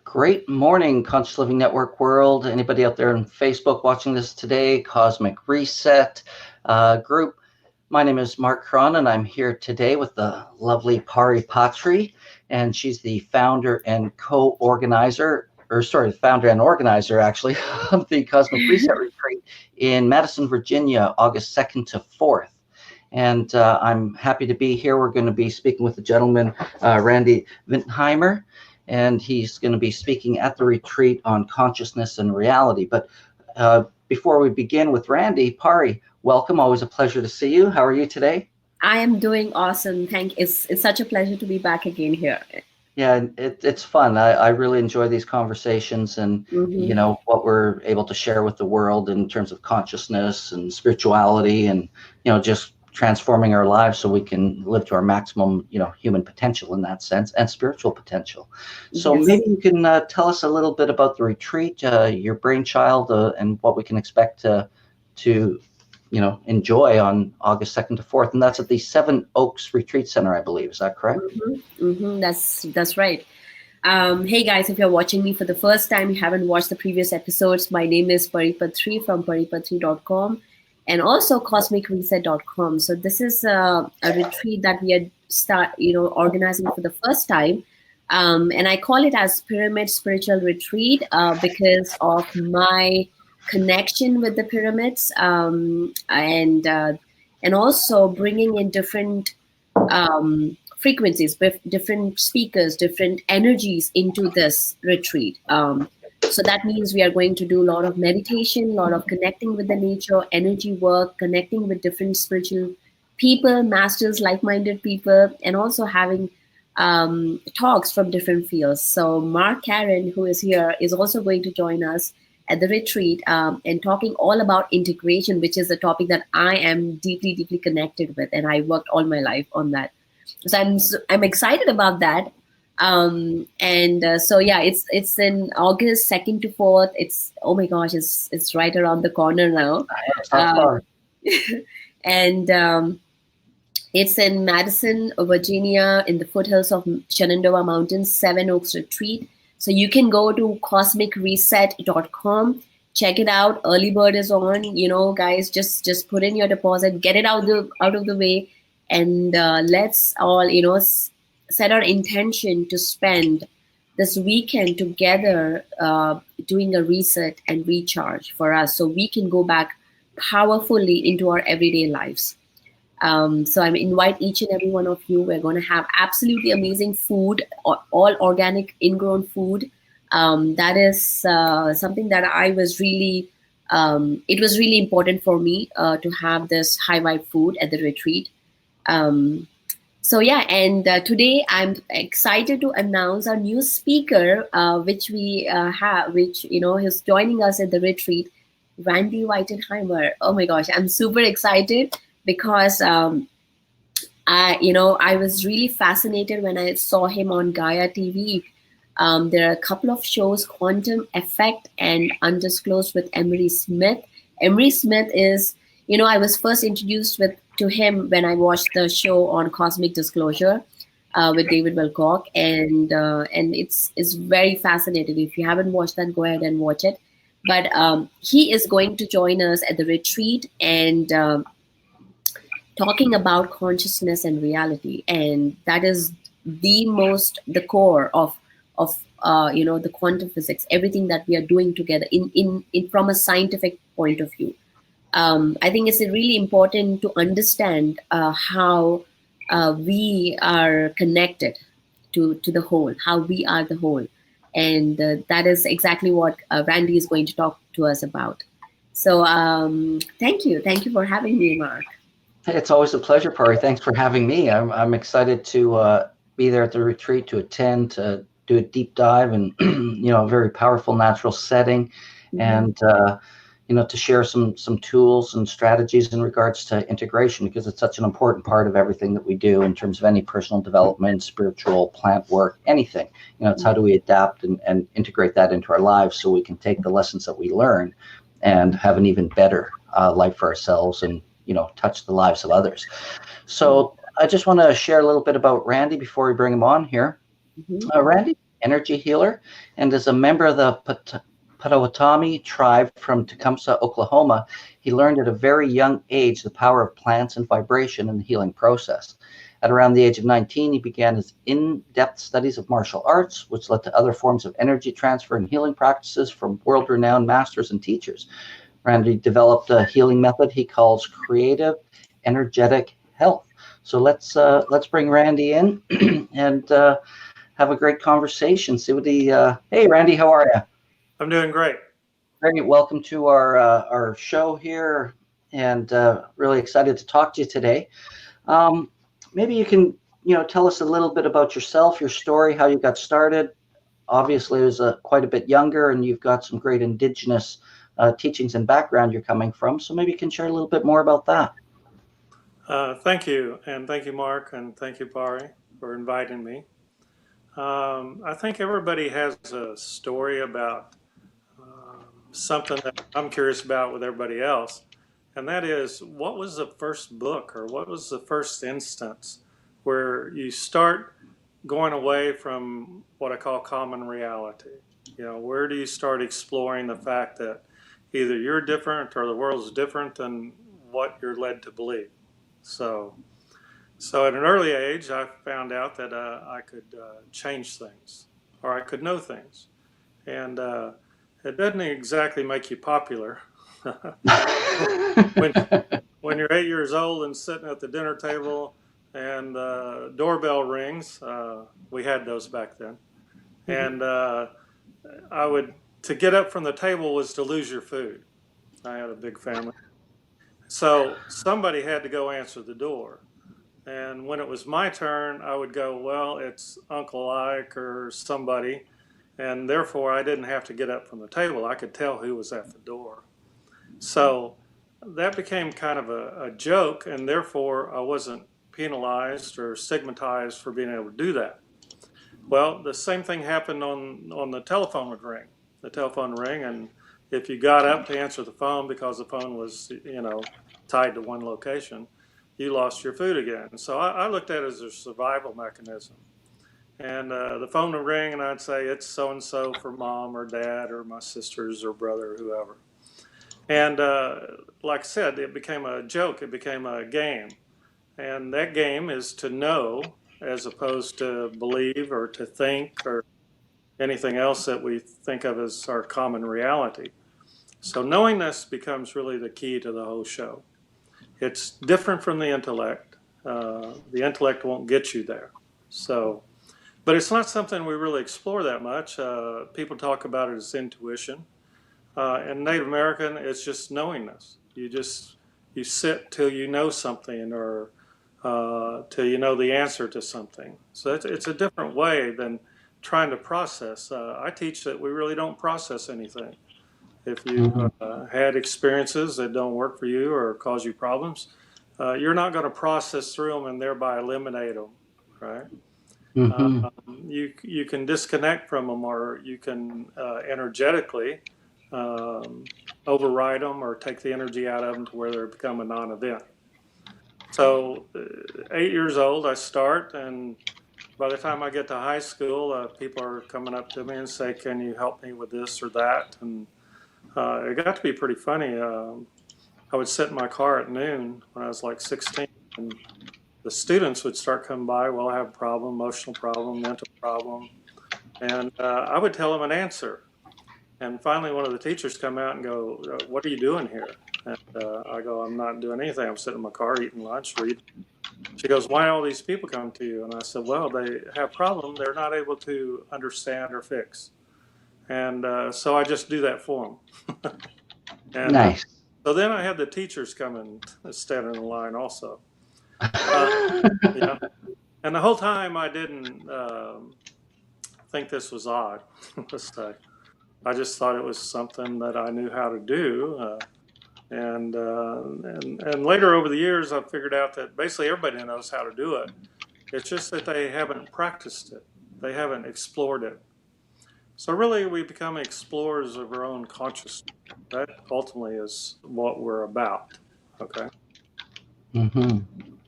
Great morning, Conscious Living Network world. Anybody out there on Facebook watching this today, Cosmic Reset group. My name is Marc Caron, and I'm here today with the lovely Pari Patri, and she's the founder and co-organizer, founder and organizer, actually, of the Cosmic Reset Retreat in Madison, Virginia, August 2nd to 4th. And I'm happy to be here. We're going to be speaking with the gentleman, Randy Veitenheimer, and he's going to be speaking at the retreat on consciousness and reality. But before we begin with Randy, Pari, welcome. Always a pleasure to see you. How are you today? I am doing awesome. It's such a pleasure to be back again here. Yeah, it's fun. I really enjoy these conversations and, you know, what we're able to share with the world in terms of consciousness and spirituality and, you know, just transforming our lives so we can live to our maximum, you know, human potential in that sense and spiritual potential. So maybe you can tell us a little bit about the retreat, your brainchild, and what we can expect to you know, enjoy on August 2nd to 4th. And that's at the Seven Oaks Retreat Center, I believe. Is that correct? That's right. Hey guys, if you're watching me for the first time, you haven't watched the previous episodes, my name is Patri from paripatri.com and also cosmicreset.com. So this is a retreat that we are organizing for the first time. And I call it as Pyramid Spiritual Retreat because of my connection with the pyramids and also bringing in different frequencies, different speakers, different energies into this retreat. So that means we are going to do a lot of meditation, a lot of connecting with the nature, energy work, connecting with different spiritual people, masters, like-minded people, and also having talks from different fields. So Marc Caron, who is here, is also going to join us at the retreat and talking all about integration, which is a topic that I am deeply, deeply connected with, and I worked all my life on that. So I'm excited about that. So yeah, it's in August 2nd to 4th. It's, oh my gosh, it's right around the corner now. And it's in Madison, Virginia, in the foothills of Shenandoah Mountains, Seven Oaks Retreat. So you can go to cosmicreset.com, check it out. Early bird is on. You know, guys, just put in your deposit, get it out of the way, and let's all, you know, set our intention to spend this weekend together doing a reset and recharge for us so we can go back powerfully into our everyday lives. So I invite each and every one of you. We're going to have absolutely amazing food, all organic, ingrown food. That is something that I was really, it was really important for me to have this high vibe food at the retreat. So yeah, and today I'm excited to announce our new speaker, which we have, which, you know, is joining us at the retreat, Randy Veitenheimer. Oh my gosh, I'm super excited because I was really fascinated when I saw him on Gaia TV. There are a couple of shows, Quantum Effect and Undisclosed with Emery Smith. Emery Smith is, you know, I was first introduced to him when I watched the show on Cosmic Disclosure with David Wilcock, and it's very fascinating. If you haven't watched that, go ahead and watch it. But he is going to join us at the retreat and talking about consciousness and reality, and that is the core of you know, the quantum physics, everything that we are doing together in from a scientific point of view. I think it's really important to understand how we are connected to the whole, how we are the whole. And that is exactly what Randy is going to talk to us about. So thank you. Thank you for having me, Marc. It's always a pleasure, Pari. Thanks for having me. I'm excited to be there at the retreat, to attend, to do a deep dive and, you know, a very powerful natural setting. And, you know, to share some tools and strategies in regards to integration, because it's such an important part of everything that we do in terms of any personal development, spiritual, plant work, anything. You know, it's how do we adapt and integrate that into our lives so we can take the lessons that we learn and have an even better life for ourselves and, you know, touch the lives of others. So I just want to share a little bit about Randy before we bring him on here. Randy energy healer, and as a member of the Potawatomi tribe from Tecumseh, Oklahoma, he learned at a very young age the power of plants and vibration in the healing process. At around the age of 19, he began his in-depth studies of martial arts, which led to other forms of energy transfer and healing practices from world-renowned masters and teachers. Randy developed a healing method he calls creative energetic health. So let's bring Randy in and have a great conversation. See what he. Hey, Randy, how are you? I'm doing great. Great. Welcome to our show here, and really excited to talk to you today. Maybe you can tell us a little bit about yourself, your story, how you got started. Obviously, it was quite a bit younger, and you've got some great Indigenous teachings and background you're coming from. So maybe you can share a little bit more about that. Thank you, and thank you, Mark, and thank you, Pari, for inviting me. I think everybody has a story about something that I'm curious about with everybody else, and that is, what was the first book or what was the first instance where you start going away from what I call common reality? Where do you start exploring the fact that either you're different or the world's different than what you're led to believe? So at an early age, I found out that I could change things, or I could know things, and it doesn't exactly make you popular. when you're 8 years old and sitting at the dinner table and the doorbell rings, we had those back then, and to get up from the table was to lose your food. I had a big family, so somebody had to go answer the door. And when it was my turn, I would go, well, it's Uncle Ike or somebody. And therefore, I didn't have to get up from the table. I could tell who was at the door. So that became kind of a joke. And therefore, I wasn't penalized or stigmatized for being able to do that. Well, the same thing happened on the telephone would ring. The telephone would ring. And if you got up to answer the phone because the phone was, tied to one location, you lost your food again. So I looked at it as a survival mechanism. And the phone would ring and I'd say, it's so-and-so for mom or dad or my sisters or brother or whoever. And like I said, it became a joke. It became a game. And that game is to know as opposed to believe or to think or anything else that we think of as our common reality. So knowingness becomes really the key to the whole show. It's different from the intellect. The intellect won't get you there. But it's not something we really explore that much. People talk about it as intuition. In Native American, it's just knowingness. You sit till you know something or till you know the answer to something. So it's a different way than trying to process. I teach that we really don't process anything. If you had experiences that don't work for you or cause you problems, you're not going to process through them and thereby eliminate them, right? You can disconnect from them, or you can energetically override them or take the energy out of them to where they become a non-event. So 8 years old, I start, and by the time I get to high school, people are coming up to me and say, can you help me with this or that? And it got to be pretty funny. I would sit in my car at noon when I was like 16, and the students would start coming by. Well, I have a problem, emotional problem, mental problem. And I would tell them an answer. And finally, one of the teachers come out and go, what are you doing here? And I go, I'm not doing anything. I'm sitting in my car eating lunch, reading. She goes, why all these people come to you? And I said, well, they have a problem they're not able to understand or fix. And so I just do that for them. And, nice. So then I had the teachers come and stand in line also. And the whole time I didn't think this was odd. I just thought it was something that I knew how to do. And later over the years, I figured out that basically everybody knows how to do it. It's just that they haven't practiced it. They haven't explored it. So really, we become explorers of our own consciousness. That ultimately is what we're about. Okay.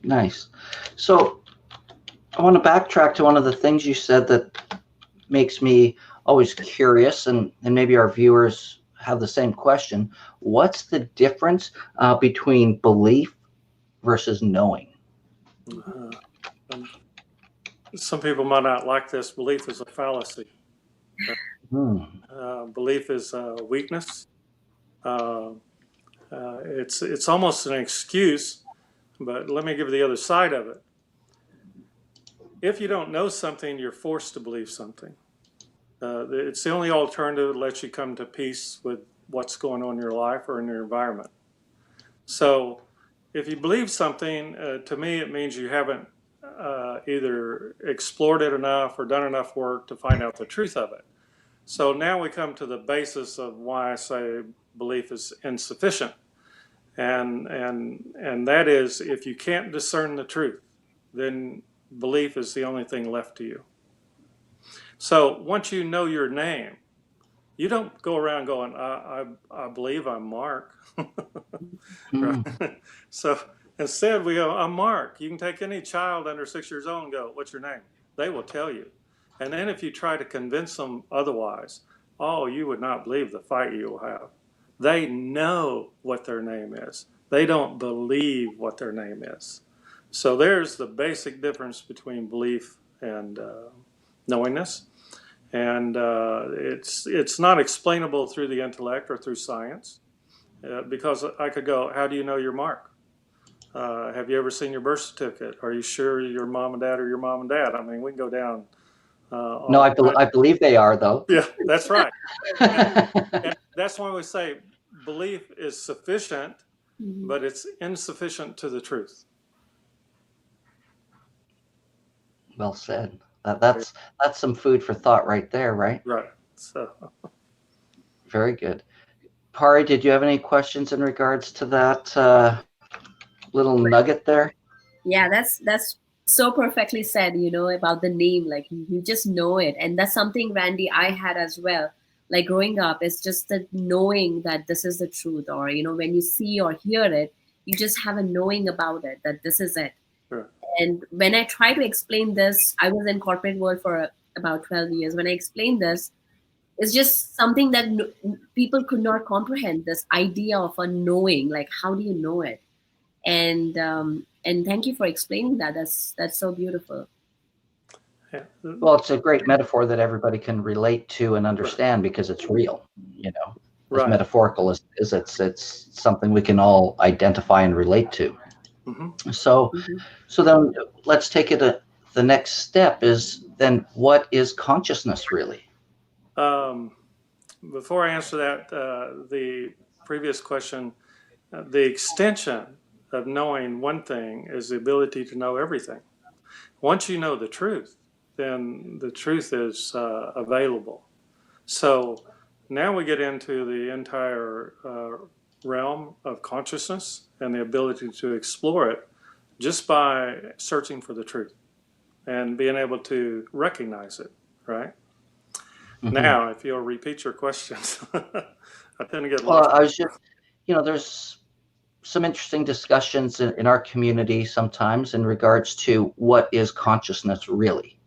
Nice. So I want to backtrack to one of the things you said, that makes me always curious, and maybe our viewers have the same question. What's the difference between belief versus knowing? Some people might not like this. Belief is a fallacy. Belief is weakness. It's almost an excuse, but let me give you the other side of it. If you don't know something, you're forced to believe something. It's the only alternative that lets you come to peace with what's going on in your life or in your environment. So if you believe something, to me, it means you haven't either explored it enough or done enough work to find out the truth of it. So now we come to the basis of why I say belief is insufficient. And that is, if you can't discern the truth, then belief is the only thing left to you. So once you know your name, you don't go around going, I believe I'm Mark. Right? So instead we go, I'm Mark. You can take any child under 6 years old and go, what's your name? They will tell you. And then if you try to convince them otherwise, oh, you would not believe the fight you will have. They know what their name is. They don't believe what their name is. So there's the basic difference between belief and knowingness. And it's not explainable through the intellect or through science, because I could go, how do you know you're Mark? Have you ever seen your birth certificate? Are you sure your mom and dad are your mom and dad? I mean, we can go down. No, I believe they are, though. Yeah, that's right. And that's why we say belief is sufficient, but it's insufficient to the truth. Well said. That's some food for thought right there, right? Right. So. Very good. Pari, did you have any questions in regards to that little nugget there? Yeah, that's so perfectly said, about the name. Like you just know it. And that's something, Randy, I had as well. Like growing up, it's just the knowing that this is the truth, or, when you see or hear it, you just have a knowing about it, that this is it. Sure. And when I try to explain this, I was in corporate world for about 12 years. When I explained this, it's just something that people could not comprehend, this idea of a knowing, like how do you know it? And thank you for explaining that. That's so beautiful. Yeah. Well, it's a great metaphor that everybody can relate to and understand, because it's real, as Right. metaphorical as it is, it's something we can all identify and relate to. So then let's take it the next step is then, what is consciousness really? Before I answer that, the previous question, the extension of knowing one thing is the ability to know everything. Once you know the truth, then the truth is available. So now we get into the entire realm of consciousness and the ability to explore it just by searching for the truth and being able to recognize it, right? Now, if you'll repeat your questions, I tend to get lost. Well, I was just, there's some interesting discussions in our community sometimes in regards to what is consciousness really.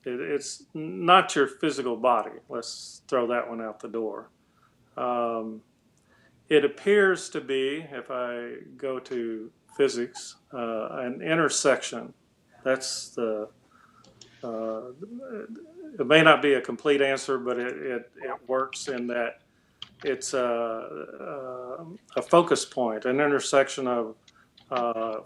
It's not your physical body. Let's throw that one out the door. It appears to be, if I go to physics, an intersection. That's the. It may not be a complete answer, but it works in that it's a focus point, an intersection of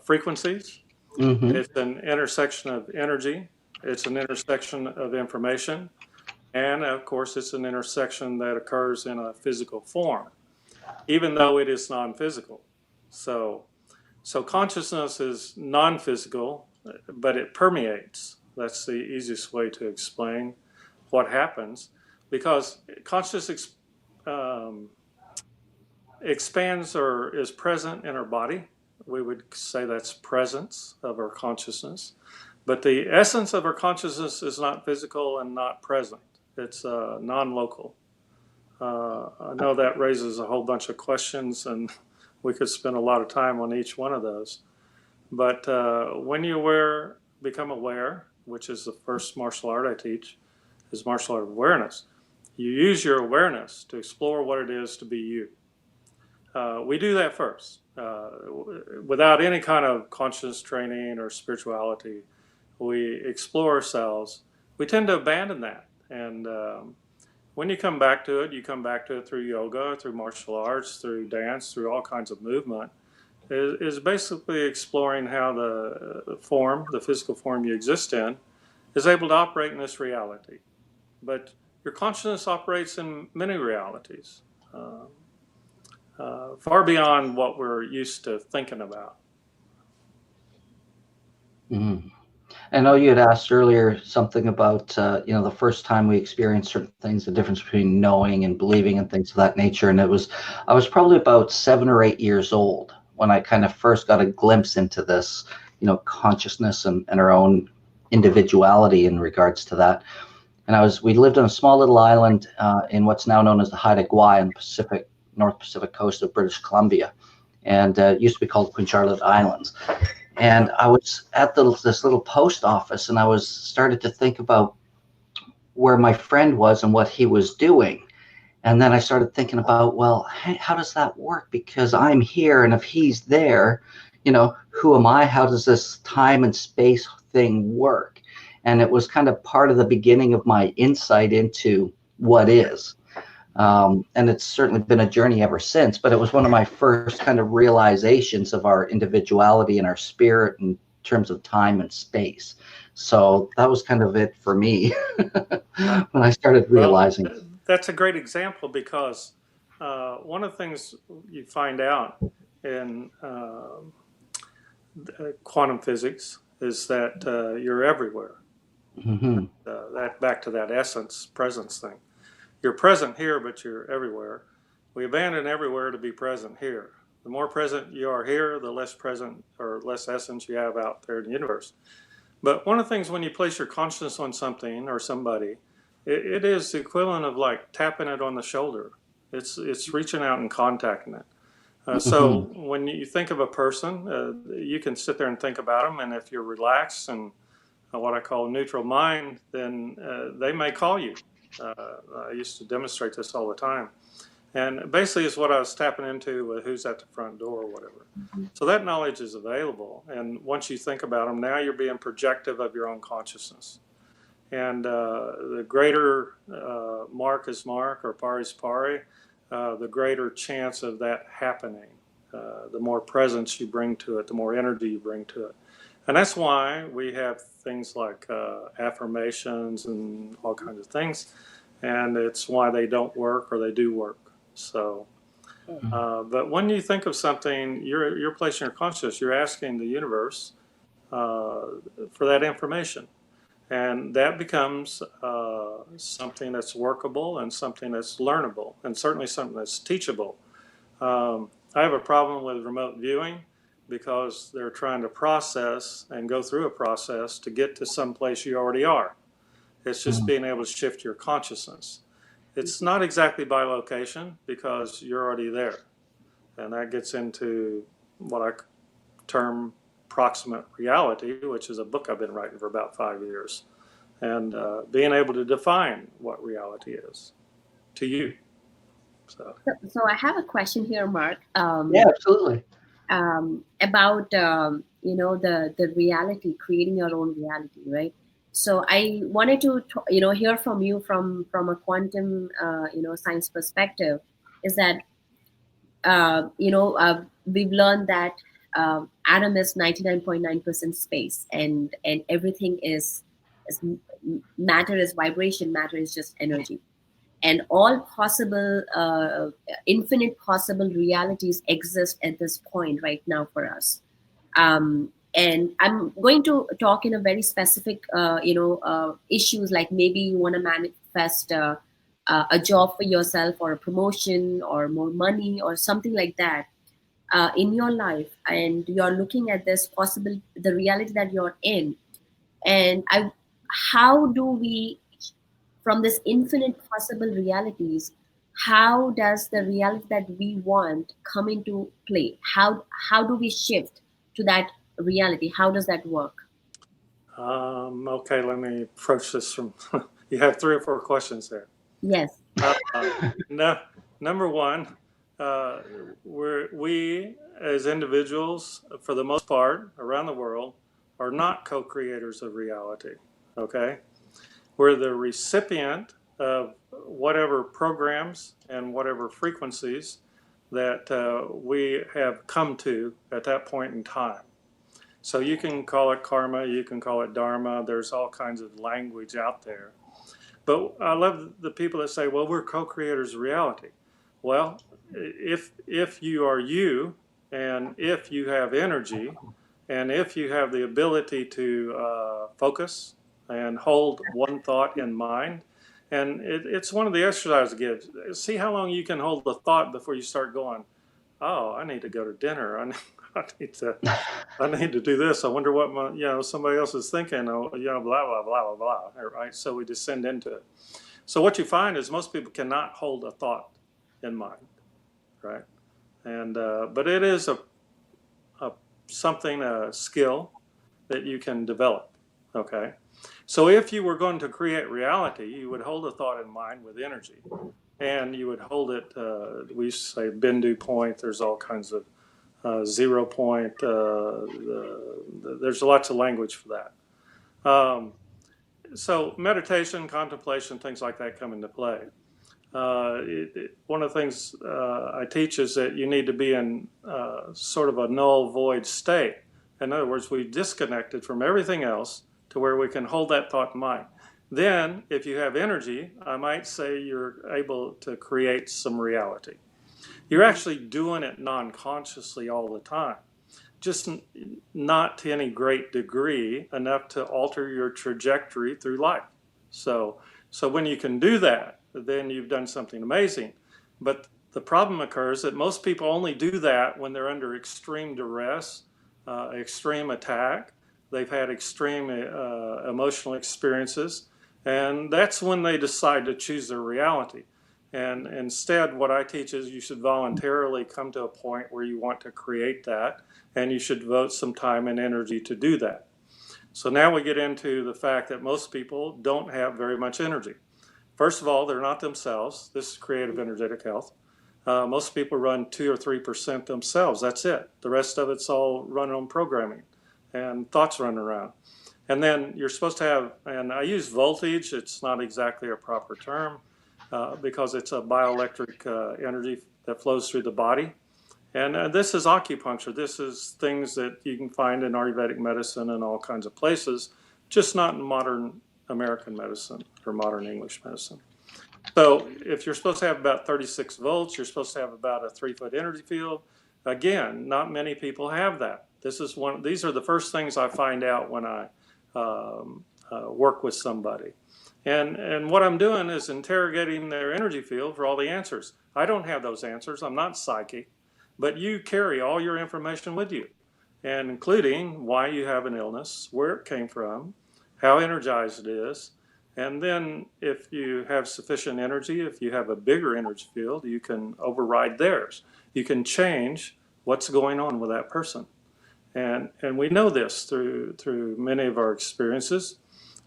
frequencies. It's an intersection of energy. It's an intersection of information. And of course, it's an intersection that occurs in a physical form, even though it is non-physical. So consciousness is non-physical, but it permeates. That's the easiest way to explain what happens, because consciousness expands or is present in our body. We would say that's presence of our consciousness. But the essence of our consciousness is not physical and not present. It's non-local. I know that raises a whole bunch of questions, and we could spend a lot of time on each one of those. But when you become aware, which is the first martial art I teach, is martial art awareness. You use your awareness to explore what it is to be you. We do that first. Without any kind of conscious training or spirituality, we explore ourselves. We tend to abandon that. And when you come back to it, you come back to it through yoga, through martial arts, through dance, through all kinds of movement. Is basically exploring how the physical form you exist in, is able to operate in this reality. But your consciousness operates in many realities, far beyond what we're used to thinking about. Mm. I know you had asked earlier something about, the first time we experienced certain things, the difference between knowing and believing and things of that nature. And I was probably about 7 or 8 years old when I kind of first got a glimpse into this, consciousness and our own individuality in regards to that. And we lived on a small little island in what's now known as the Haida Gwaii on the North Pacific coast of British Columbia. And it used to be called Queen Charlotte Islands. And I was at this little post office, and I started to think about where my friend was and what he was doing. And then I started thinking about, well, hey, how does that work? Because I'm here, and if he's there, who am I? How does this time and space thing work? And it was kind of part of the beginning of my insight into what is. And it's certainly been a journey ever since, but it was one of my first kind of realizations of our individuality and our spirit in terms of time and space. So that was kind of it for me when I started realizing. Well, that's a great example, because one of the things you find out in quantum physics is that you're everywhere. Mm-hmm. That back to that essence, presence thing. You're present here, but you're everywhere. We abandon everywhere to be present here. The more present you are here, the less present or less essence you have out there in the universe. But one of the things, when you place your consciousness on something or somebody, it is the equivalent of like tapping it on the shoulder. It's reaching out and contacting it. So when you think of a person, you can sit there and think about them, and if you're relaxed and what I call neutral mind, then they may call you. I used to demonstrate this all the time. And basically it's what I was tapping into, who's at the front door or whatever. Mm-hmm. So that knowledge is available. And once you think about them, now you're being projective of your own consciousness. And the greater Marc is Marc or Pari is Pari, the greater chance of that happening. The more presence you bring to it, the more energy you bring to it. And that's why we have things like affirmations and all kinds of things. And it's why they don't work or they do work. So, but when you think of something, you're placing your consciousness, you're asking the universe for that information. And that becomes something that's workable and something that's learnable, and certainly something that's teachable. I have a problem with remote viewing, because they're trying to process and go through a process to get to some place you already are. It's just being able to shift your consciousness. It's not exactly by location, because you're already there. And that gets into what I term proximate reality, which is a book I've been writing for about 5 years. And being able to define what reality is to you. So I have a question here, Marc. Yeah, absolutely. About the reality, creating your own reality, right? So I wanted to hear from you from a quantum science perspective. Is that we've learned that atom is 99.9% space, and everything is matter is vibration, matter is just energy. And all possible, infinite possible realities exist at this point right now for us. And I'm going to talk in a very specific, issues, like maybe you want to manifest a job for yourself, or a promotion, or more money, or something like that in your life, and you're looking at this possible, the reality that you're in, and how do we, from this infinite possible realities, how does the reality that we want come into play? How do we shift to that reality? How does that work? Okay, let me approach this from. You have 3 or 4 questions there. Yes. No, number one, we as individuals, for the most part, around the world, are not co-creators of reality. Okay, we're the recipient of whatever programs and whatever frequencies that we have come to at that point in time. So you can call it karma, you can call it dharma. There's all kinds of language out there. But I love the people that say, well, we're co-creators of reality. Well, if you are you, and if you have energy, and if you have the ability to focus and hold one thought in mind, and it's one of the exercises it gives. See how long you can hold the thought before you start going, oh, I need to go to dinner. I need to do this. I wonder what somebody else is thinking. Oh, blah blah blah blah blah. Right. So we descend into it. So what you find is most people cannot hold a thought in mind, right? And but it is a skill that you can develop. Okay. So if you were going to create reality, you would hold a thought in mind with energy, and you would hold it. We say Bindu point. There's all kinds of 0 point. There's lots of language for that. So meditation, contemplation, things like that come into play. One of the things I teach is that you need to be in sort of a null void state. In other words, we've disconnected from everything else to where we can hold that thought in mind. Then, if you have energy, I might say you're able to create some reality. You're actually doing it non-consciously all the time, just not to any great degree enough to alter your trajectory through life. So when you can do that, then you've done something amazing. But the problem occurs that most people only do that when they're under extreme duress, extreme attack. They've had extreme emotional experiences, and that's when they decide to choose their reality. And instead, what I teach is you should voluntarily come to a point where you want to create that, and you should devote some time and energy to do that. So now we get into the fact that most people don't have very much energy. First of all, they're not themselves. This is creative energetic health. Most people run 2 or 3% themselves. That's it. The rest of it's all run on programming and thoughts running around. And then you're supposed to have, and I use voltage. It's not exactly a proper term because it's a bioelectric energy that flows through the body. And this is acupuncture. This is things that you can find in Ayurvedic medicine and all kinds of places, just not in modern American medicine or modern English medicine. So if you're supposed to have about 36 volts, you're supposed to have about a 3-foot energy field. Again, not many people have that. These are the first things I find out when I work with somebody. And what I'm doing is interrogating their energy field for all the answers. I don't have those answers. I'm not psychic. But you carry all your information with you, and including why you have an illness, where it came from, how energized it is. And then if you have sufficient energy, if you have a bigger energy field, you can override theirs. You can change what's going on with that person. And we know this through many of our experiences.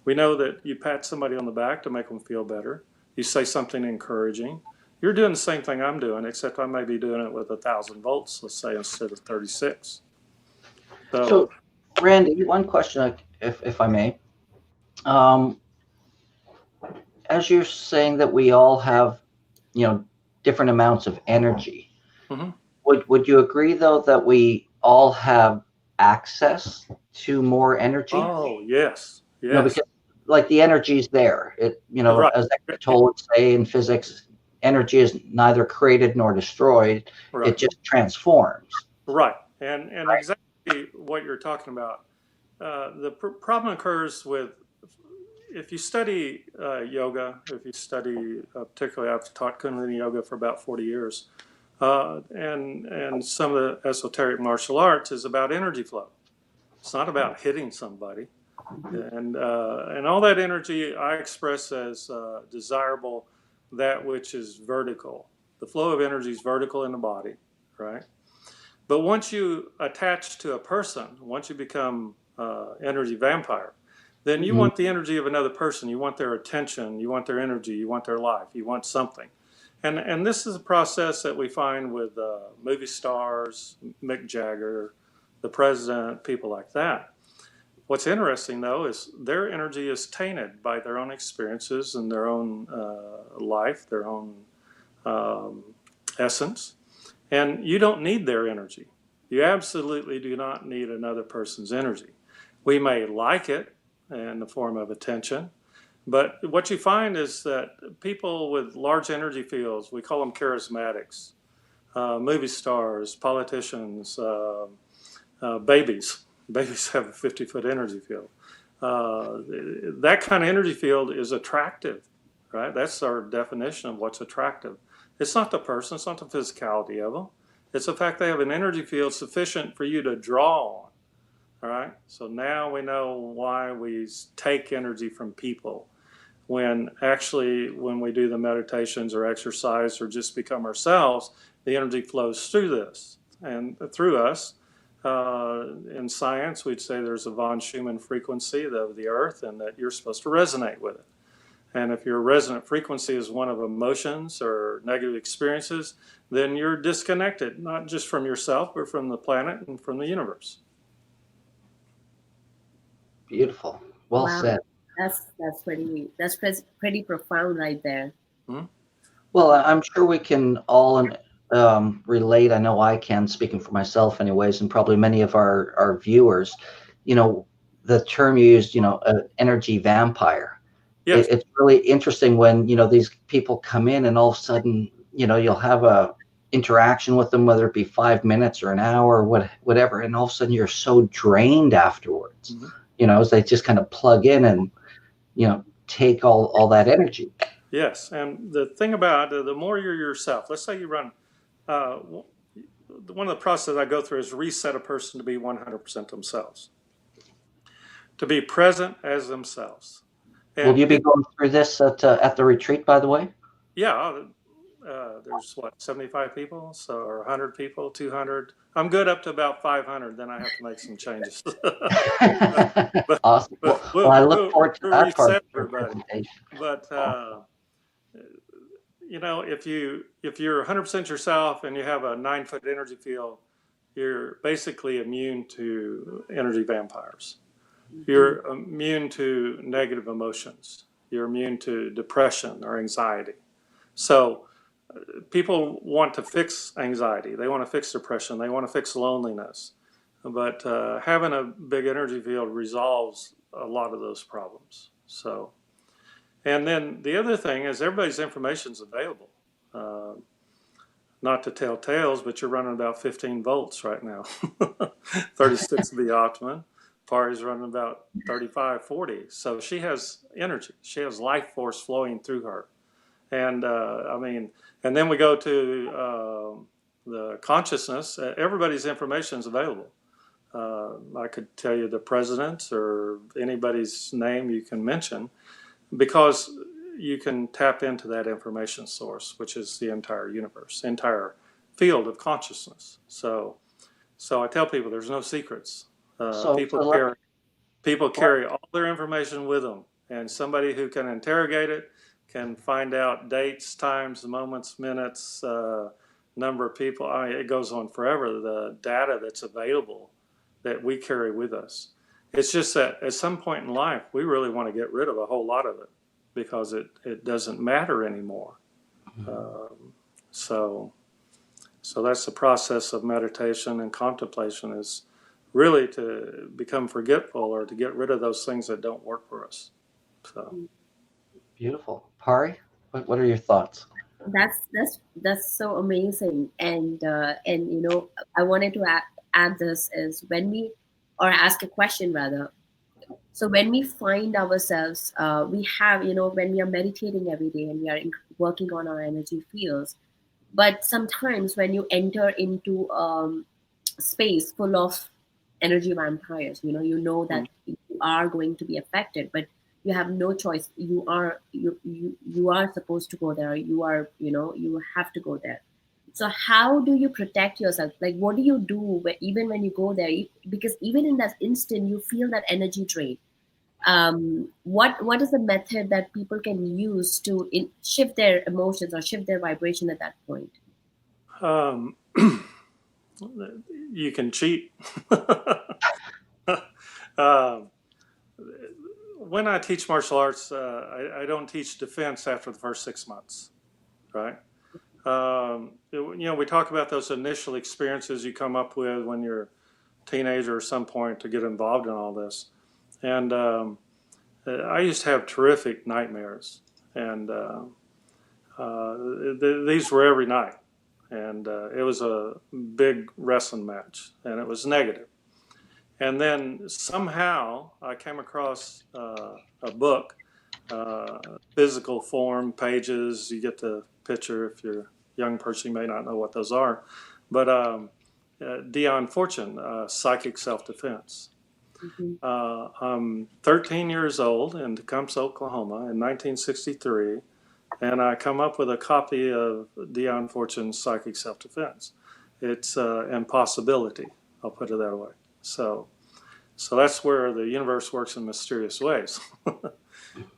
We know that you pat somebody on the back to make them feel better. You say something encouraging. You're doing the same thing I'm doing, except I may be doing it with 1,000 volts, let's say, instead of 36. So Randy, one question, if I may. As you're saying that we all have, different amounts of energy, Mm-hmm. would you agree, though, that we all have access to more energy? Oh, yes. Because like the energy is there. Right. As Eckhart Tolle would say in physics, energy is neither created nor destroyed. Right. It just transforms. Right. And exactly what you're talking about. The problem occurs with, if you study yoga, if you study, particularly I've taught Kundalini yoga for about 40 years, and some of the esoteric martial arts is about energy flow. It's not about hitting somebody. And all that energy I express as desirable, that which is vertical. The flow of energy is vertical in the body, right? But once you attach to a person, once you become energy vampire, then you want the energy of another person. You want their attention. You want their energy. You want their life. You want something. And this is a process that we find with movie stars, Mick Jagger, the president, people like that. What's interesting, though, is their energy is tainted by their own experiences and their own life, their own essence. And you don't need their energy. You absolutely do not need another person's energy. We may like it in the form of attention, but what you find is that people with large energy fields, we call them charismatics, movie stars, politicians, babies. Babies have a 50-foot energy field. That kind of energy field is attractive, right? That's our definition of what's attractive. It's not the person, it's not the physicality of them. It's the fact they have an energy field sufficient for you to draw on, all right? So now we know why we take energy from people when actually when we do the meditations or exercise or just become ourselves, the energy flows through this and through us. In science, we'd say there's a von Neumann frequency of the earth and that you're supposed to resonate with it. And if your resonant frequency is one of emotions or negative experiences, then you're disconnected, not just from yourself, but from the planet and from the universe. Beautiful. Well said. That's pretty profound right there. Well, I'm sure we can all relate. I know I can, speaking for myself anyways, and probably many of our viewers, the term you used, energy vampire. Yes. It's really interesting when, these people come in and all of a sudden, you'll have a interaction with them, whether it be 5 minutes or an hour or whatever. And all of a sudden you're so drained afterwards, as they just kind of plug in and, take all that energy. Yes. And the thing about the more you're yourself, let's say you run, one of the processes I go through is reset a person to be 100% themselves, to be present as themselves. And will you be going through this at the retreat, by the way? Yeah. There's 75 people, or 100 people, 200. I'm good up to about 500. Then I have to make some changes. But, awesome. Well, I look forward to that part of your presentation. But if you're 100% yourself and you have a 9-foot energy field, you're basically immune to energy vampires. You're immune to negative emotions. You're immune to depression or anxiety. So people want to fix anxiety. They want to fix depression. They want to fix loneliness. But having a big energy field resolves a lot of those problems. So, and then the other thing is everybody's information is available. Not to tell tales, but you're running about 15 volts right now. 36 would be optimum. Pari's running about 35, 40. So she has energy. She has life force flowing through her. And and then we go to the consciousness. Everybody's information is available. I could tell you the president's or anybody's name you can mention, because you can tap into that information source, which is the entire universe, the entire field of consciousness. So I tell people there's no secrets. People carry all their information with them, and somebody who can interrogate it can find out dates, times, moments, minutes, number of people. It goes on forever, the data that's available that we carry with us. It's just that at some point in life, we really want to get rid of a whole lot of it because it doesn't matter anymore. So that's the process of meditation and contemplation, is really to become forgetful or to get rid of those things that don't work for us. So beautiful. Pari, what are your thoughts? That's so amazing. And I wanted to add this is ask a question rather. So when we find ourselves, we have, when we are meditating every day and we are working on our energy fields, but sometimes when you enter into space full of energy vampires, you know that you are going to be affected, but you have no choice. You are supposed to go there. You have to go there. So how do you protect yourself? Like, what do you do even when you go there? Because even in that instant, you feel that energy drain. What is the method that people can use to shift their emotions or shift their vibration at that point? Um, you can cheat. um, when I teach martial arts, I don't teach defense after the first 6 months, right? We talk about those initial experiences you come up with when you're a teenager or some point to get involved in all this. And I used to have terrific nightmares, and these were every night. And it was a big wrestling match, and it was negative. And then somehow I came across a book, physical form, pages. You get the picture. If you're a young person, you may not know what those are. But Dion Fortune, Psychic Self-Defense. I'm 13 years old in Tecumseh, Oklahoma in 1963. And I come up with a copy of Dion Fortune's Psychic Self-Defense. It's impossibility, I'll put it that way. So that's where the universe works in mysterious ways.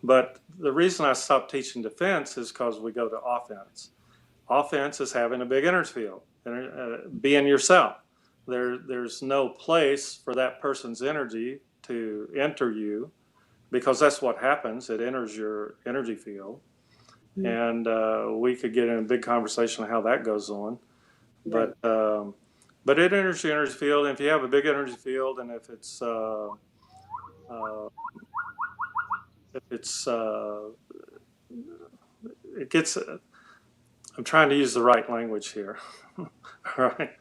But the reason I stopped teaching defense is because we go to offense. Offense is having a big energy field, being yourself. There's no place for that person's energy to enter you, because that's what happens. It enters your energy field. And we could get in a big conversation on how that goes on. But it enters your energy field, and if you have a big energy field, and if it's it gets. I'm trying to use the right language here. All right.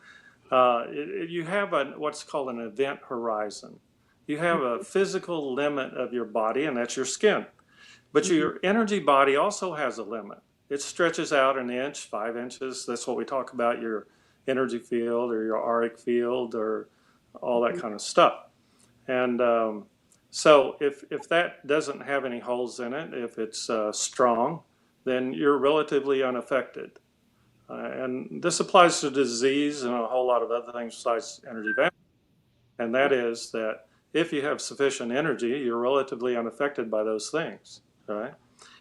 You have what's called an event horizon. You have a physical limit of your body, and that's your skin. But your energy body also has a limit. It stretches out an inch, 5 inches. That's what we talk about, your energy field or your auric field or all that kind of stuff. And so if that doesn't have any holes in it, if it's strong, then you're relatively unaffected. And this applies to disease and a whole lot of other things besides energy balance. And that is that if you have sufficient energy, you're relatively unaffected by those things. Right?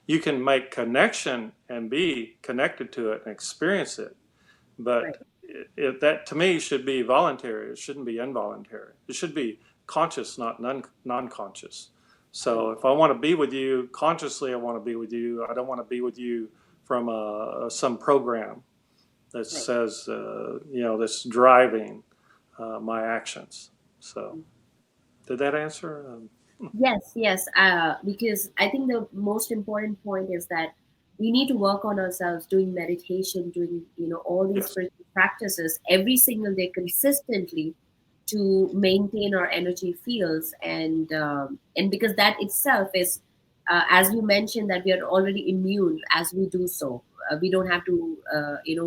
You can make connection and be connected to it and experience it, but that to me should be voluntary. It shouldn't be involuntary. It should be conscious, not non-conscious. So if I want to be with you consciously, I want to be with you. I don't want to be with you from some program that says that's driving my actions. So did that answer? Yes. Because I think the most important point is that we need to work on ourselves, doing meditation, doing all these spiritual practices every single day consistently to maintain our energy fields, and because that itself is, as you mentioned, that we are already immune as we do so. We don't have to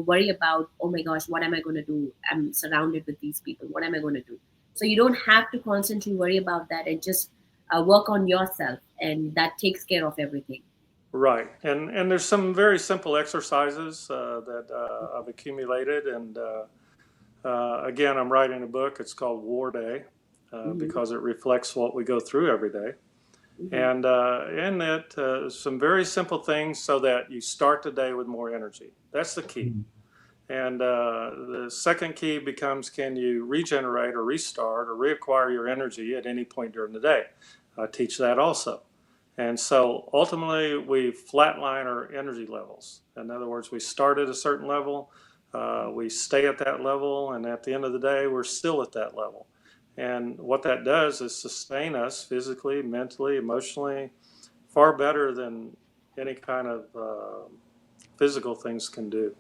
worry about, oh my gosh, what am I going to do? I'm surrounded with these people. What am I going to do? So you don't have to constantly worry about that, and just work on yourself, and that takes care of everything. Right, and there's some very simple exercises that I've accumulated, and again, I'm writing a book. It's called War Day because it reflects what we go through every day, and in it, some very simple things so that you start the day with more energy. That's the key. And the second key becomes, can you regenerate or restart or reacquire your energy at any point during the day? I teach that also. And so ultimately we flatline our energy levels. In other words, we start at a certain level, we stay at that level, and at the end of the day, we're still at that level. And what that does is sustain us physically, mentally, emotionally, far better than any kind of physical things can do.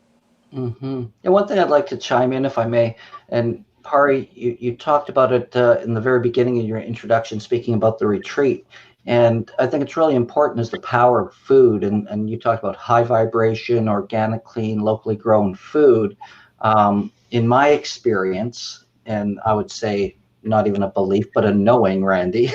Mm-hmm. And one thing I'd like to chime in, if I may, and Pari, you talked about it in the very beginning of your introduction, speaking about the retreat. And I think it's really important is the power of food. And you talked about high vibration, organic, clean, locally grown food. In my experience, and I would say not even a belief, but a knowing, Randy,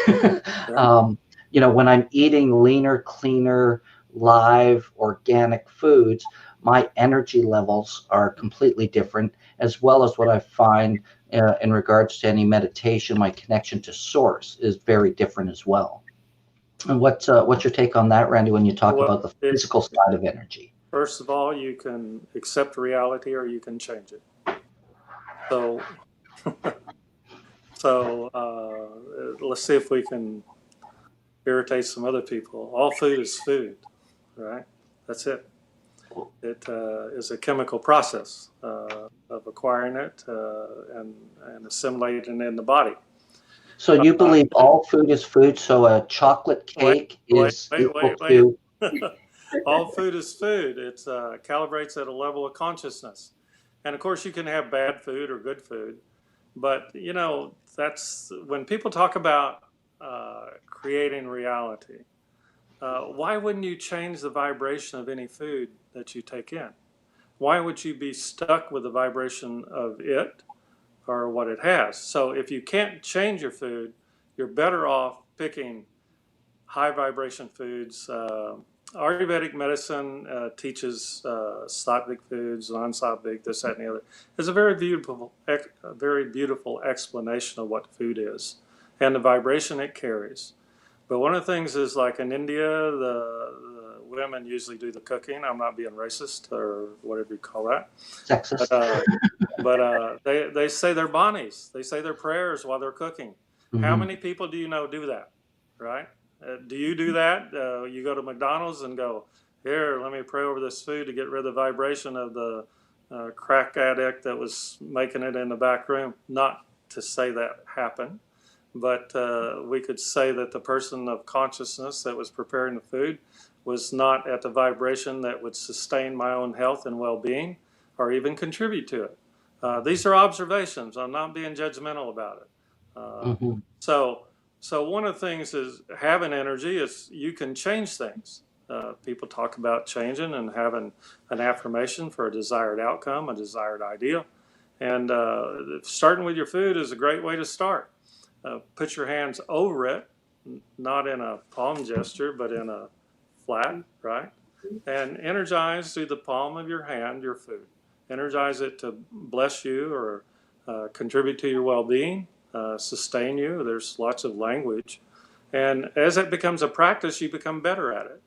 when I'm eating leaner, cleaner, live, organic foods, my energy levels are completely different, as well as what I find in regards to any meditation, my connection to source is very different as well. And what's your take on that, Randy, when you talk Well, about the physical side of energy? first of all, you can accept reality or you can change it. So, let's see if we can irritate some other people. All food is food, right? That's it. It is a chemical process of acquiring it and assimilating it in the body. So you believe all food is food, so a chocolate cake is equal to... All food is food. It calibrates at a level of consciousness. And of course, you can have bad food or good food. But, that's when people talk about creating reality. Why wouldn't you change the vibration of any food that you take in? Why would you be stuck with the vibration of it or what it has? So if you can't change your food, you're better off picking high vibration foods. Ayurvedic medicine teaches sattvic foods, non-sattvic, this, that, and the other. It's a very beautiful explanation of what food is and the vibration it carries. But one of the things is, like in India, the women usually do the cooking. I'm not being racist or whatever you call that. Sexist. But they say their banis. They say their prayers while they're cooking. Mm-hmm. How many people do you know do that, right? Do you do that? You go to McDonald's and go, here, let me pray over this food to get rid of the vibration of the crack addict that was making it in the back room. Not to say that happened, but we could say that the person of consciousness that was preparing the food was not at the vibration that would sustain my own health and well-being or even contribute to it. These are observations. I'm not being judgmental about it. Mm-hmm. So one of the things is having energy is you can change things. People talk about changing and having an affirmation for a desired outcome, a desired ideal. And starting with your food is a great way to start. Put your hands over it, not in a palm gesture, but in a flat, right? And energize through the palm of your hand your food. Energize it to bless you or contribute to your well-being. Sustain you. There's lots of language. And as it becomes a practice, you become better at it.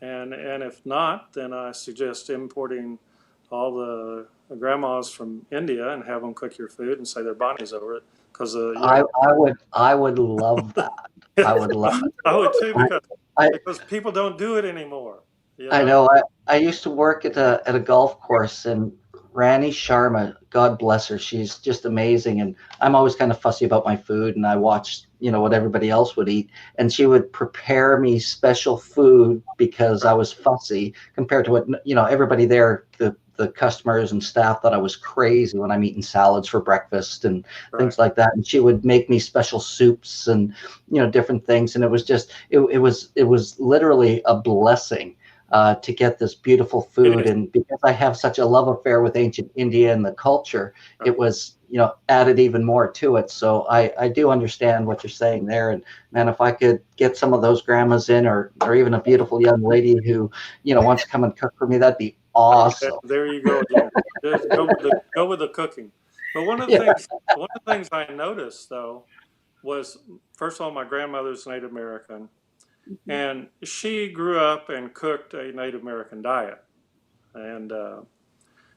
And if not, then I suggest importing all the grandmas from India and have them cook your food and say their bodies over it. Because I would love that. I would love it. I would too, because people don't do it anymore. I know. I used to work at a golf course, and Rani Sharma, God bless her, she's just amazing. And I'm always kind of fussy about my food, and I watched, what everybody else would eat. And she would prepare me special food because I was fussy compared to what, everybody there, the customers and staff thought I was crazy when I'm eating salads for breakfast and things like that. And she would make me special soups and, different things. And it was just, it was literally a blessing. To get this beautiful food. And because I have such a love affair with ancient India and the culture, it was, added even more to it. So I do understand what you're saying there. And man, if I could get some of those grandmas in, or even a beautiful young lady who, wants to come and cook for me, that'd be awesome. There you go again. Just go with the cooking. But one of the things I noticed though was, first of all, my grandmother's Native American. And she grew up and cooked a Native American diet. And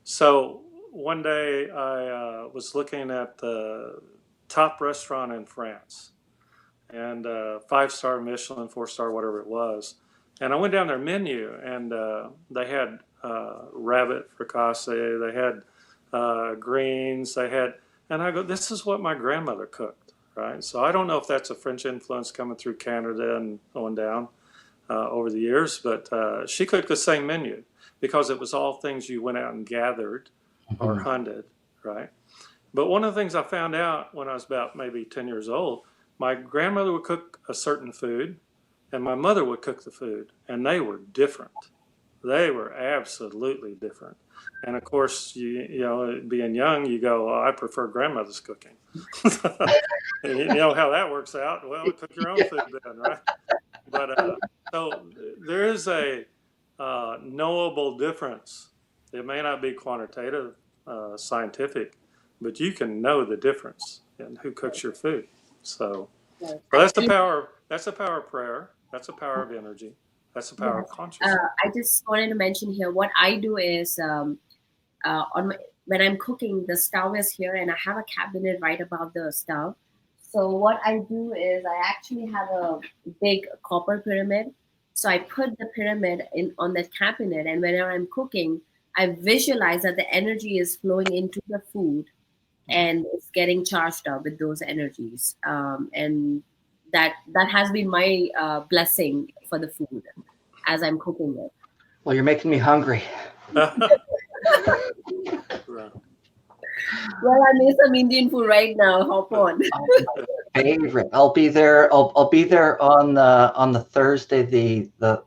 so one day I was looking at the top restaurant in France, and 5-star Michelin, 4-star, whatever it was. And I went down their menu, and they had rabbit fricasse, they had greens, and I go, this is what my grandmother cooked. Right, so I don't know if that's a French influence coming through Canada and on down over the years, but she cooked the same menu because it was all things you went out and gathered or hunted, right? But one of the things I found out when I was about maybe 10 years old, my grandmother would cook a certain food and my mother would cook the food, and they were different. They were absolutely different. And of course, being young, you go, I prefer grandmother's cooking. You know how that works out. Well, cook your own food then, right? But so there is a knowable difference. It may not be quantitative, scientific, but you can know the difference in who cooks your food. So that's the power. That's the power of prayer. That's a power of energy. That's the power of Yes. consciousness. I just wanted to mention here what I do is when I'm cooking, the stove is here, and I have a cabinet right above the stove. So what I do is I actually have a big copper pyramid. So I put the pyramid in on that cabinet, and whenever I'm cooking, I visualize that the energy is flowing into the food, and it's getting charged up with those energies. And that has been my blessing for the food as I'm cooking it. Well, you're making me hungry. Right. Well, I made some Indian food right now. Hop on. Favorite. I'll be there. I'll be there on the Thursday, the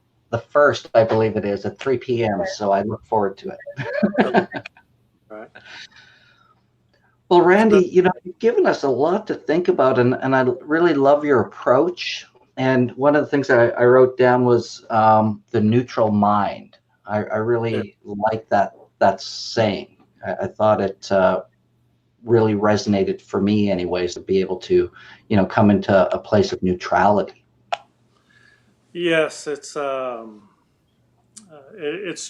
first, I believe it is, at 3 p.m. So I look forward to it. Right. Well, Randy, you've given us a lot to think about, and I really love your approach. And one of the things that I wrote down was the neutral mind. I really like that saying. I thought it really resonated for me anyways, to be able to, come into a place of neutrality. Yes, it's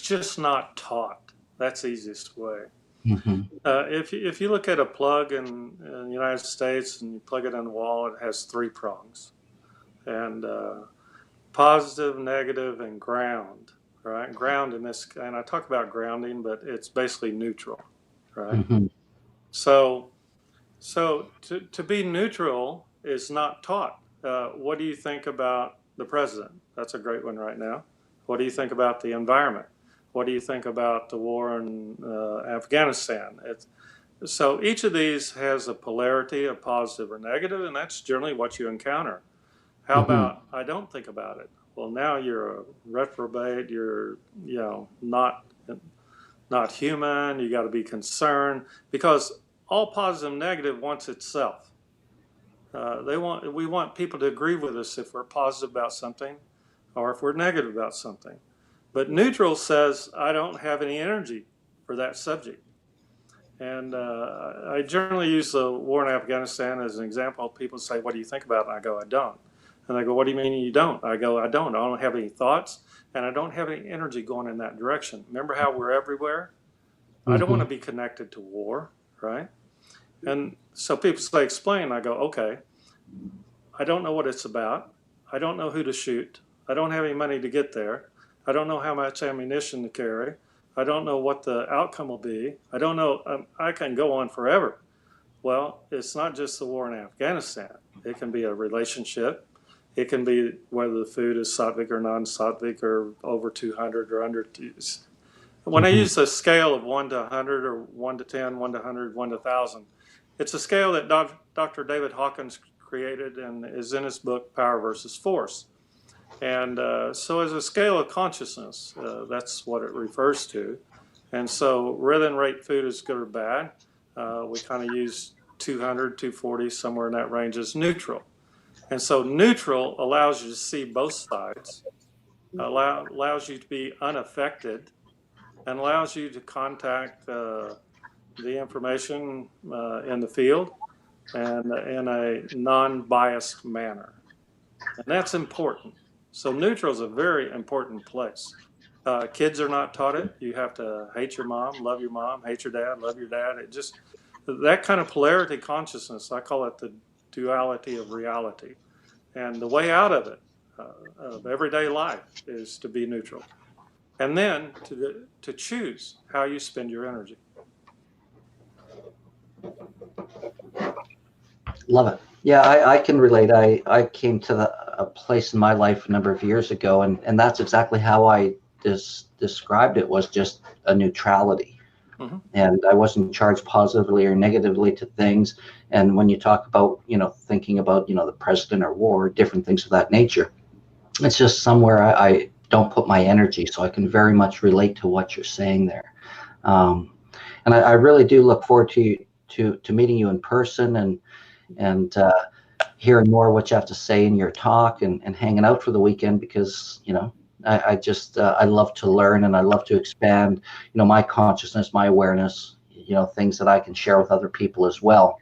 just not taught. That's the easiest way. Mm-hmm. If you look at a plug in the United States and you plug it in the wall, it has 3 prongs, and positive, negative, and ground. Right, ground in this, and I talk about grounding, but it's basically neutral. Right. Mm-hmm. So to be neutral is not taught. What do you think about the president? That's a great one right now. What do you think about the environment? What do you think about the war in Afghanistan? So each of these has a polarity, a positive or negative, and that's generally what you encounter. How about I don't think about it? Well, now you're a reprobate. You're not human. You got to be concerned, because all positive and negative wants itself. We want people to agree with us if we're positive about something or if we're negative about something. But neutral says, I don't have any energy for that subject. And I generally use the war in Afghanistan as an example. People say, what do you think about it? And I go, I don't. And they go, what do you mean you don't? I go, I don't. I don't have any thoughts, and I don't have any energy going in that direction. Remember how we're everywhere? I don't want to be connected to war, right? And so people say, explain. I go, okay, I don't know what it's about. I don't know who to shoot. I don't have any money to get there. I don't know how much ammunition to carry. I don't know what the outcome will be. I don't know. I can go on forever. Well, it's not just the war in Afghanistan. It can be a relationship. It can be whether the food is sattvic or non-sattvic, or over 200 or under 200. When I use a scale of 1 to 100 or 1 to 10, 1 to 100, 1 to 1,000, it's a scale that Dr. David Hawkins created and is in his book, Power versus Force. And so as a scale of consciousness, that's what it refers to. And so rather than rate food as good or bad, we kind of use 200, 240, somewhere in that range as neutral. And so neutral allows you to see both sides, allows you to be unaffected, and allows you to contact the information in the field and in a non-biased manner. And that's important. So neutral is a very important place. Kids are not taught it. You have to hate your mom, love your mom, hate your dad, love your dad. It just, that kind of polarity consciousness, I call it the duality of reality. And the way out of it, of everyday life, is to be neutral. And then to choose how you spend your energy. Love it. Yeah, I can relate. I came to a place in my life a number of years ago, and that's exactly how I described it, was just a neutrality. Mm-hmm. And I wasn't charged positively or negatively to things. And when you talk about, thinking about, the president or war, different things of that nature, it's just somewhere I don't put my energy. So I can very much relate to what you're saying there. And I really do look forward to meeting you in person and hearing more what you have to say in your talk and hanging out for the weekend, because, I love to learn, and I love to expand, my consciousness, my awareness, things that I can share with other people as well.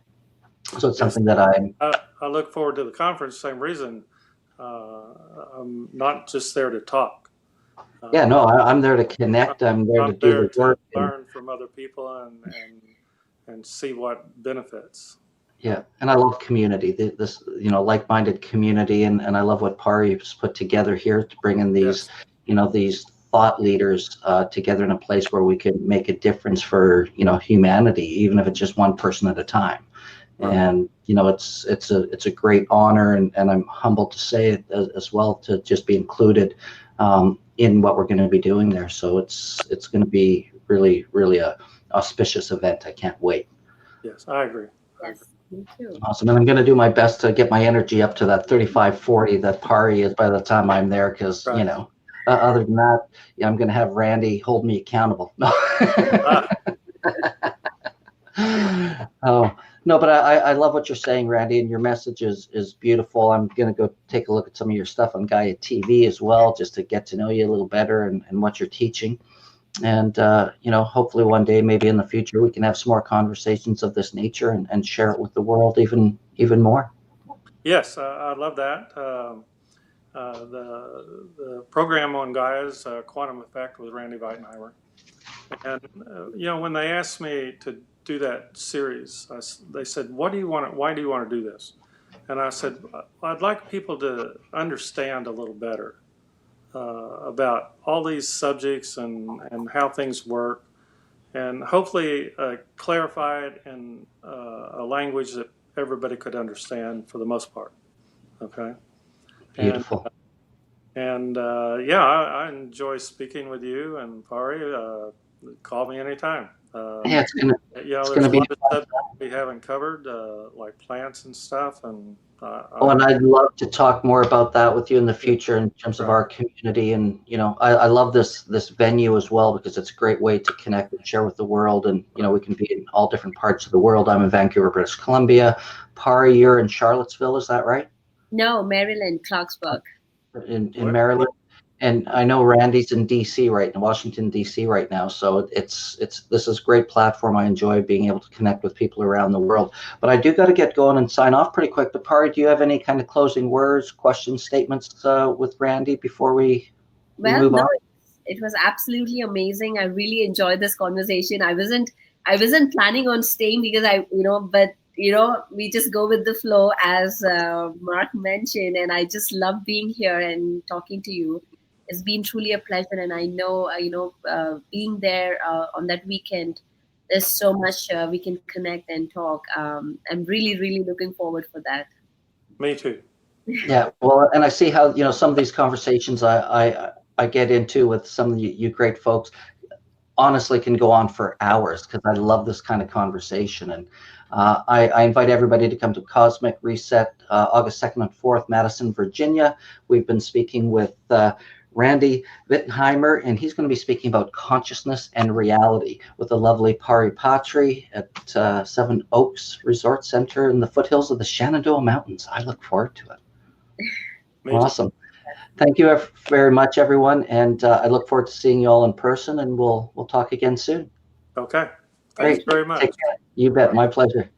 So it's something that I look forward to the conference. Same reason. I'm not just there to talk. Yeah, no, I'm there to connect. I'm there to I'm do there the work. to learn from other people and see what benefits. Yeah, and I love community. This, like-minded community, and I love what Pari has put together here to bring in these, Yes. These thought leaders together in a place where we can make a difference for, humanity, even if it's just one person at a time. Right. And it's a great honor, and I'm humbled to say it as well, to just be included in what we're going to be doing there. So it's going to be really, really a auspicious event. I can't wait. Yes, I agree. Yes, me too. Awesome. And I'm going to do my best to get my energy up to that 35, 40 that Pari is by the time I'm there, because, Right. other than that, I'm going to have Randy hold me accountable. No. Oh, no, but I love what you're saying, Randy, and your message is beautiful. I'm going to go take a look at some of your stuff on Gaia TV as well, just to get to know you a little better and what you're teaching. And, hopefully one day, maybe in the future, we can have some more conversations of this nature and share it with the world even more. Yes, I love that. The program on Gaia's Quantum Effect with Randy Veitenheimer. And, when they asked me to do that series, they said, why do you want to do this? And I said, I'd like people to understand a little better about all these subjects and how things work, and hopefully clarify it in a language that everybody could understand for the most part. Okay. Beautiful. And I enjoy speaking with you and Pari. Call me anytime. Yeah, it's gonna there's gonna a be lot of stuff we haven't covered, like plants and stuff. And and I'd love to talk more about that with you in the future in terms of Right. our community. And I love this venue as well, because it's a great way to connect and share with the world. And we can be in all different parts of the world. I'm in Vancouver, British Columbia. Pari, you're in Charlottesville, is that right? No, Maryland, Clarksburg. In Maryland. And I know Randy's in DC in Washington, DC right now. So this is a great platform. I enjoy being able to connect with people around the world. But I do got to get going and sign off pretty quick. But Pari, do you have any kind of closing words, questions, statements with Randy before we move on? It was absolutely amazing. I really enjoyed this conversation. I wasn't planning on staying because we just go with the flow, as Marc mentioned, and I just love being here and talking to you. It's been truly a pleasure, and I know, being there on that weekend, there's so much we can connect and talk. I'm really, really looking forward for that. Me too. Yeah, well, and I see how some of these conversations I get into with some of you great folks honestly can go on for hours, because I love this kind of conversation. And I invite everybody to come to Cosmic Reset August 2nd and 4th, Madison, Virginia. We've been speaking with Randy Veitenheimer, and he's going to be speaking about consciousness and reality with the lovely Pari Patri at Seven Oaks Resort Center in the foothills of the Shenandoah Mountains. I look forward to it. Awesome. Thank you very much, everyone, and I look forward to seeing you all in person, and we'll talk again soon. Okay. Great. Thanks very much. Take care. You bet. My pleasure.